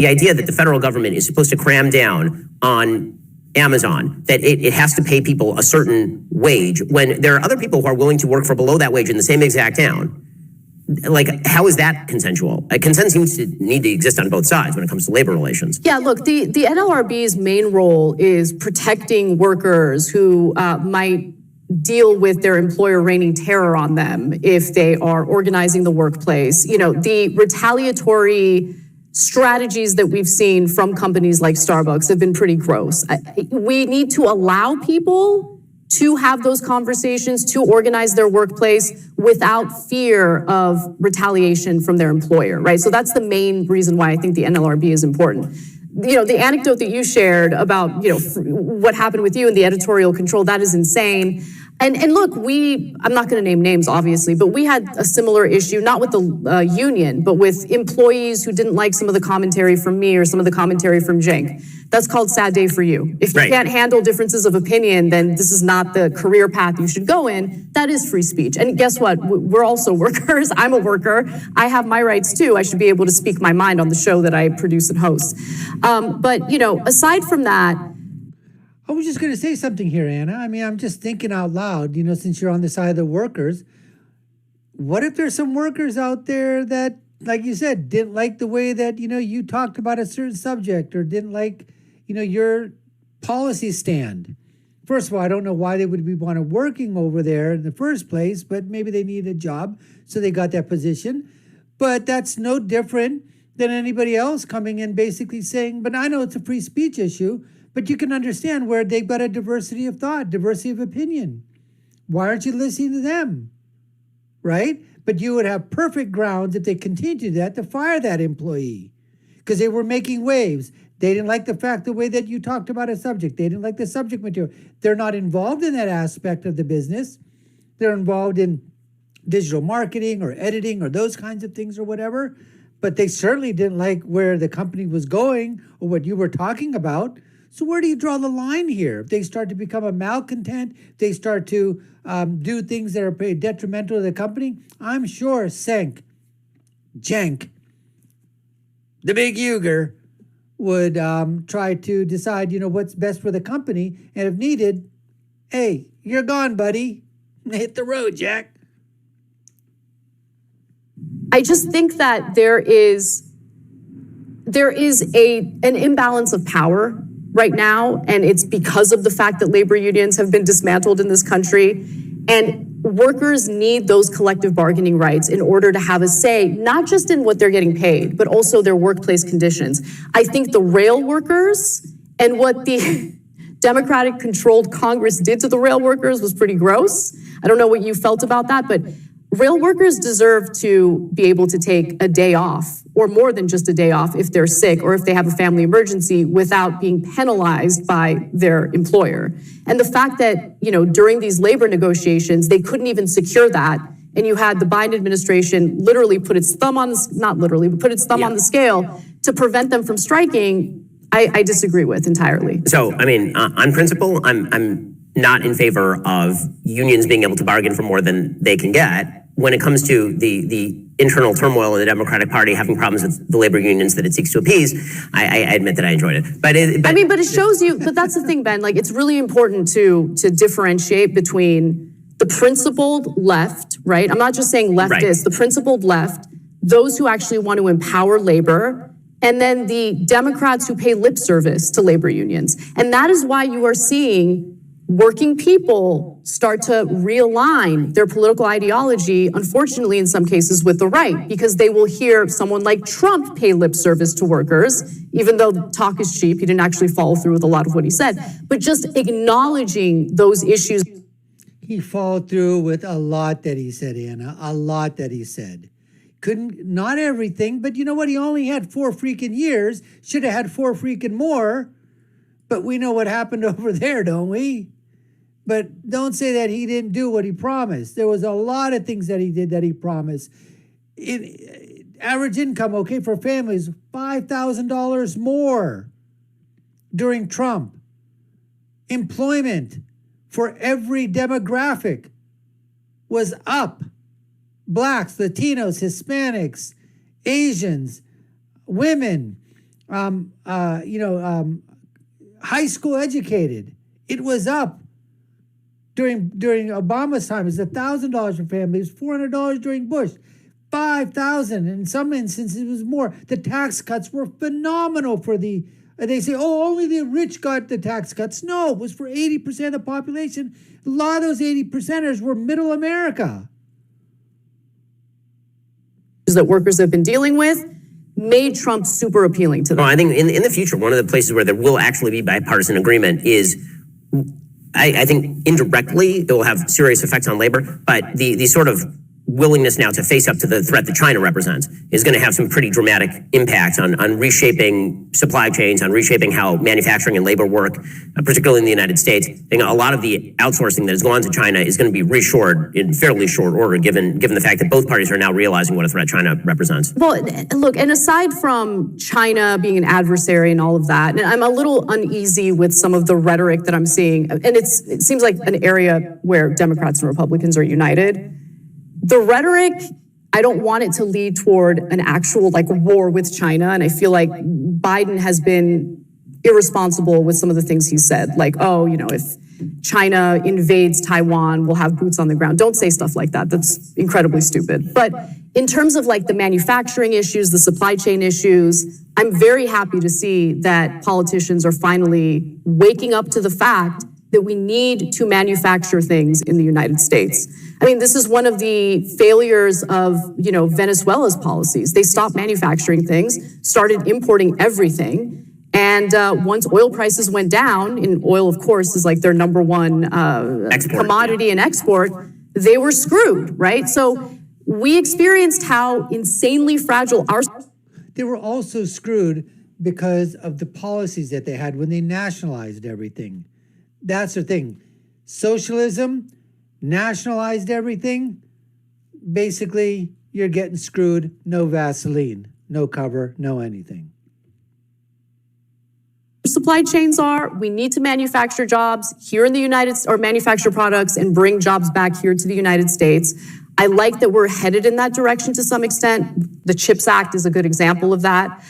the idea that the federal government is supposed to cram down on Amazon, that it has to pay people a certain wage when there are other people who are willing to work for below that wage in the same exact town. Like, how is that consensual? Consent seems to need to exist on both sides when it comes to labor relations. Yeah, look, the NLRB's main role is protecting workers who might deal with their employer raining terror on them if they are organizing the workplace. You know, the retaliatory strategies that we've seen from companies like Starbucks have been pretty gross. We need to allow people to have those conversations, to organize their workplace without fear of retaliation from their employer, right? So that's the main reason why I think the NLRB is important. You know, the anecdote that you shared about, you know, what happened with you and the editorial control, that is insane. And look, I'm not going to name names, obviously, but we had a similar issue, not with the union, but with employees who didn't like some of the commentary from me or some of the commentary from Cenk. That's called sad day for you. If you can't handle differences of opinion, then this is not the career path you should go in. That is free speech. And guess what? We're also workers. I'm a worker. I have my rights too. I should be able to speak my mind on the show that I produce and host. But, you know, aside from that, I was just going to say something here, Anna. I mean, I'm just thinking out loud, you know, since you're on the side of the workers. What if there's some workers out there that, like you said, didn't like the way that, you know, you talked about a certain subject or didn't like, you know, your policy stand? First of all, I don't know why they would be working over there in the first place, but maybe they need a job, so they got that position. But that's no different than anybody else coming in basically saying, but I know it's a free speech issue, but you can understand where they've got a diversity of thought, diversity of opinion. Why aren't you listening to them? Right? But you would have perfect grounds if they continued to do that to fire that employee because they were making waves. They didn't like the way that you talked about a subject. They didn't like the subject material. They're not involved in that aspect of the business. They're involved in digital marketing or editing or those kinds of things or whatever. But they certainly didn't like where the company was going or what you were talking about. So where do you draw the line here? If they start to become a malcontent, they start to do things that are detrimental to the company, I'm sure Cenk, the big Uygur, would try to decide, you know, what's best for the company. And if needed, hey, you're gone, buddy. Hit the road, Jack. I just think that there is an imbalance of power right now, and it's because of the fact that labor unions have been dismantled in this country, and workers need those collective bargaining rights in order to have a say, not just in what they're getting paid, but also their workplace conditions. I think the rail workers and what the Democratic-controlled Congress did to the rail workers was pretty gross. I don't know what you felt about that, but rail workers deserve to be able to take a day off or more than just a day off if they're sick or if they have a family emergency without being penalized by their employer. And the fact that, you know, during these labor negotiations, they couldn't even secure that. And you had the Biden administration literally put its thumb on, not literally, but put its thumb on the scale to prevent them from striking, I disagree with entirely. So, I mean, on principle, I'm not in favor of unions being able to bargain for more than they can get. When it comes to the internal turmoil in the Democratic Party having problems with the labor unions that it seeks to appease, I admit that I enjoyed it. But it shows you, but that's the thing, Ben, like it's really important to differentiate between the principled left, right? I'm not just saying leftist, the principled left, those who actually want to empower labor, and then the Democrats who pay lip service to labor unions. And that is why you are seeing working people start to realign their political ideology, unfortunately, in some cases with the right, because they will hear someone like Trump pay lip service to workers, even though talk is cheap. He didn't actually follow through with a lot of what he said, but just acknowledging those issues. He followed through with a lot that he said, Anna, a lot that he said. Not everything, but you know what? He only had 4 freaking years. Should have had 4 freaking more. But we know what happened over there, don't we? But don't say that he didn't do what he promised. There was a lot of things that he did that he promised. Average income, okay, for families, $5,000 more during Trump. Employment for every demographic was up. Blacks, Latinos, Hispanics, Asians, women, high school educated. It was up during Obama's time. It was $1,000 for families, $400 during Bush, $5,000. In some instances, it was more. The tax cuts were phenomenal for the. They say, oh, only the rich got the tax cuts. No, it was for 80% of the population. A lot of those 80%ers were middle America. That workers have been dealing with made Trump super appealing to them. Well, I think in the future, one of the places where there will actually be bipartisan agreement is, I think indirectly, it will have serious effects on labor, but the sort of willingness now to face up to the threat that China represents is going to have some pretty dramatic impacts on reshaping supply chains, on reshaping how manufacturing and labor work, particularly in the United States. I think a lot of the outsourcing that has gone to China is going to be reshored in fairly short order, given the fact that both parties are now realizing what a threat China represents. Well, look, and aside from China being an adversary and all of that, and I'm a little uneasy with some of the rhetoric that I'm seeing, and it seems like an area where Democrats and Republicans are united. The rhetoric, I don't want it to lead toward an actual war with China. And I feel like Biden has been irresponsible with some of the things he said. Like, oh, if China invades Taiwan, we'll have boots on the ground. Don't say stuff like that. That's incredibly stupid. But in terms of the manufacturing issues, the supply chain issues, I'm very happy to see that politicians are finally waking up to the fact that we need to manufacture things in the United States. I mean, this is one of the failures of, Venezuela's policies. They stopped manufacturing things, started importing everything. And once oil prices went down, and oil, of course, is their number one commodity and export, they were screwed, right? So we experienced how insanely fragile our... They were also screwed because of the policies that they had when they nationalized everything. That's the thing. Socialism, nationalized everything. Basically, you're getting screwed. No Vaseline, no cover, no anything. Supply chains are, we need to manufacture jobs here in the manufacture products and bring jobs back here to the United States. I like that we're headed in that direction to some extent. The CHIPS Act is a good example of that.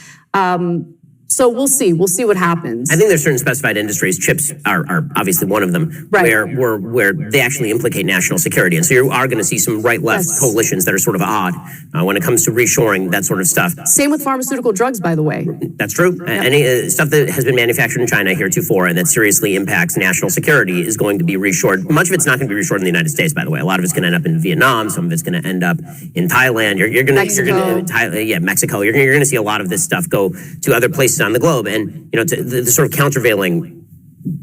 So we'll see what happens. I think there's certain specified industries, chips are obviously one of them, right, where they actually implicate national security. And so you are going to see some right-left coalitions that are sort of odd when it comes to reshoring, that sort of stuff. Same with pharmaceutical drugs, by the way. That's true. Yeah. Any stuff that has been manufactured in China heretofore and that seriously impacts national security is going to be reshored. Much of it's not going to be reshored in the United States, by the way. A lot of it's going to end up in Vietnam. Some of it's going to end up in Thailand. Mexico. You're going to see a lot of this stuff go to other places on the globe. And, the sort of countervailing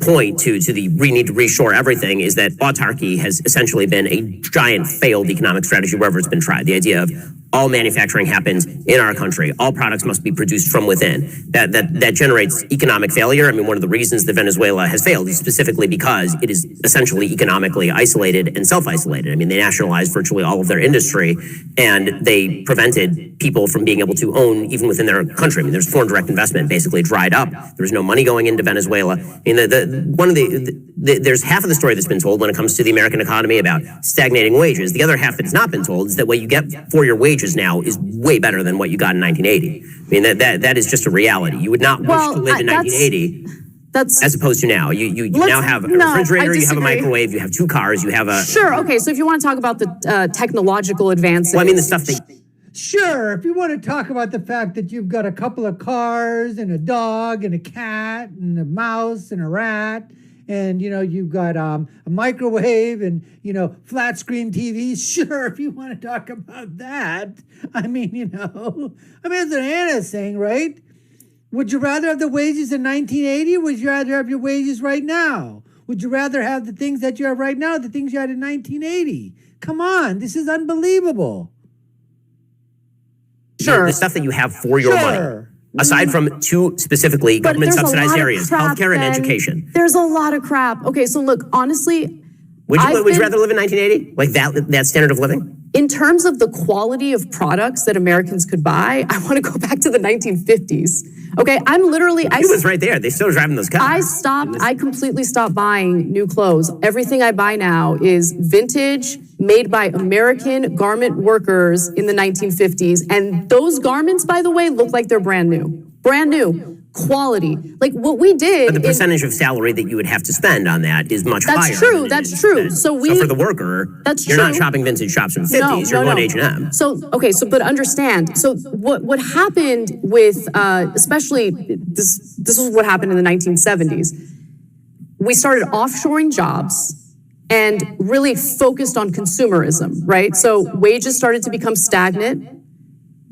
point to the we need to reshore everything is that autarky has essentially been a giant failed economic strategy wherever it's been tried. The idea of all manufacturing happens in our country. All products must be produced from within. That generates economic failure. I mean, one of the reasons that Venezuela has failed is specifically because it is essentially economically isolated and self-isolated. I mean, they nationalized virtually all of their industry and they prevented people from being able to own even within their country. I mean, there's foreign direct investment basically dried up. There's no money going into Venezuela. I mean, there's half of the story that's been told when it comes to the American economy about stagnating wages. The other half that's not been told is that what you get for your wages now is way better than what you got in 1980. I mean, that is just a reality. You would not wish to live in 1980 as opposed to now. You now have a refrigerator, you have a microwave, you have two cars, you have a... Sure, okay, so if you want to talk about the technological advances... Well, I mean, the stuff that... Sure, if you want to talk about the fact that you've got a couple of cars and a dog and a cat and a mouse and a rat... And, you've got a microwave and, flat screen TVs. Sure, if you want to talk about that. I mean, that's what Anna's saying, right? Would you rather have the wages in 1980 or would you rather have your wages right now? Would you rather have the things that you have right now, the things you had in 1980? Come on, this is unbelievable. Sure. The stuff that you have for your money. Aside from two specifically government-subsidized areas, healthcare and education. There's a lot of crap. Okay, so look, honestly... Would you rather live in 1980? Like that standard of living? In terms of the quality of products that Americans could buy, I want to go back to the 1950s. Okay, I'm literally... He was right there. They still driving those cars. I completely stopped buying new clothes. Everything I buy now is vintage, made by American garment workers in the 1950s. And those garments, by the way, look like they're brand new. brand new, quality. Like what we did. But the percentage of salary that you would have to spend on that is much higher. That's true. That's true. So for the worker, you're not shopping vintage shops from the 50s. You're going H&M. So okay. So but understand. So what happened with especially this is what happened in the 1970s. We started offshoring jobs and really focused on consumerism, right? So wages started to become stagnant.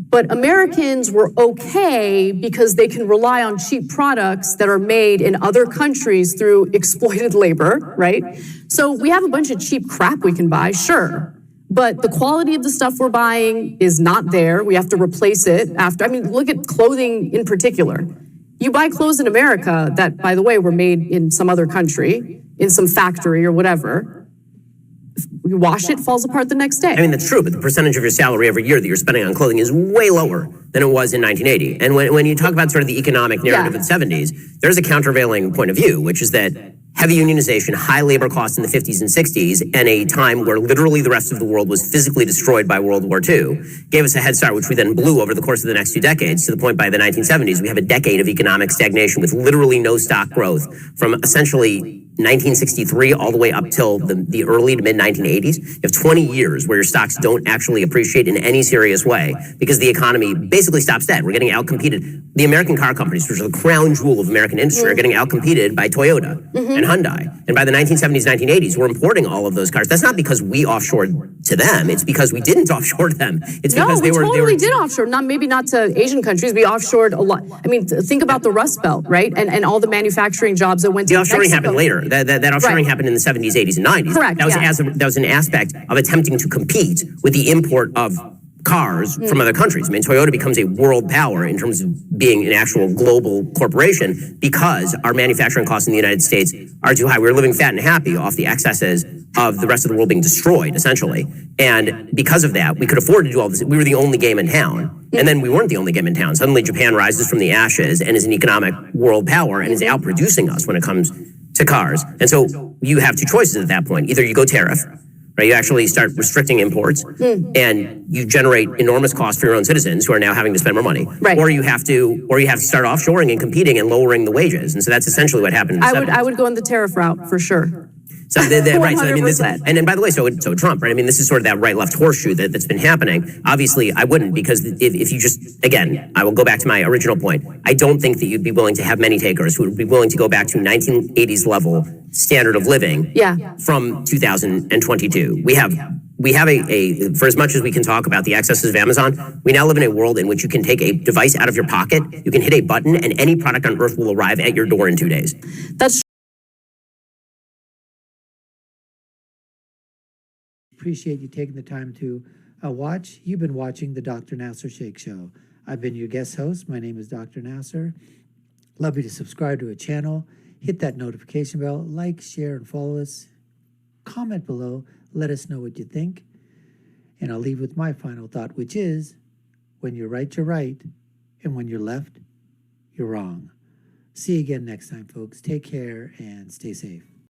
But Americans were okay because they can rely on cheap products that are made in other countries through exploited labor, right? So we have a bunch of cheap crap we can buy, sure. But the quality of the stuff we're buying is not there. We have to replace it after. I mean, look at clothing in particular. You buy clothes in America that, by the way, were made in some other country, in some factory or whatever. You wash it, falls apart the next day. I mean, that's true, but the percentage of your salary every year that you're spending on clothing is way lower than it was in 1980. And when you talk about sort of the economic narrative of the 70s, there's a countervailing point of view, which is that heavy unionization, high labor costs in the 50s and 60s, and a time where literally the rest of the world was physically destroyed by World War II, gave us a head start, which we then blew over the course of the next 2 decades, to the point by the 1970s, we have a decade of economic stagnation with literally no stock growth from essentially 1963 all the way up till the early to mid 1980s. You have 20 years where your stocks don't actually appreciate in any serious way because the economy basically stops dead. We're getting outcompeted. The American car companies, which are the crown jewel of American industry, are getting outcompeted by Toyota and Hyundai. And by the 1970s, 1980s, we're importing all of those cars. That's not because we offshored to them. It's because we didn't offshore to them. It's because we totally did offshore. Maybe not to Asian countries. We offshored a lot. I mean, think about the Rust Belt, right? And all the manufacturing jobs that went to Mexico. The offshoring happened later. That offshoring happened in the 70s, 80s, and 90s. Correct. That was an aspect of attempting to compete with the import of cars from other countries. I mean, Toyota becomes a world power in terms of being an actual global corporation because our manufacturing costs in the United States are too high. We're living fat and happy off the excesses of the rest of the world being destroyed, essentially. And because of that, we could afford to do all this. We were the only game in town. And then we weren't the only game in town. Suddenly Japan rises from the ashes and is an economic world power and is outproducing us when it comes to cars. And so you have two choices at that point. Either you go tariff, right? You actually start restricting imports and you generate enormous costs for your own citizens who are now having to spend more money. Right. Or you have to start offshoring and competing and lowering the wages. And so that's essentially what happened in the 70s. I would go in the tariff route for sure. So right. So I mean, and by the way, so Trump, right? I mean, this is sort of that right-left horseshoe that's been happening. Obviously, I wouldn't because if you just again, I will go back to my original point. I don't think that you'd be willing to have many takers who would be willing to go back to 1980s level standard of living. From 2022, we have a for as much as we can talk about the excesses of Amazon, we now live in a world in which you can take a device out of your pocket, you can hit a button, and any product on earth will arrive at your door in 2 days. That's Appreciate you taking the time to watch. You've been watching the Dr. Nasir Shaikh Show. I've been your guest host. My name is Dr. Nasir. Love you to subscribe to a channel, hit that notification bell, like, share, and follow us. Comment below. Let us know what you think. And I'll leave with my final thought, which is, when you're right, you're right. And when you're left, you're wrong. See you again next time, folks. Take care and stay safe.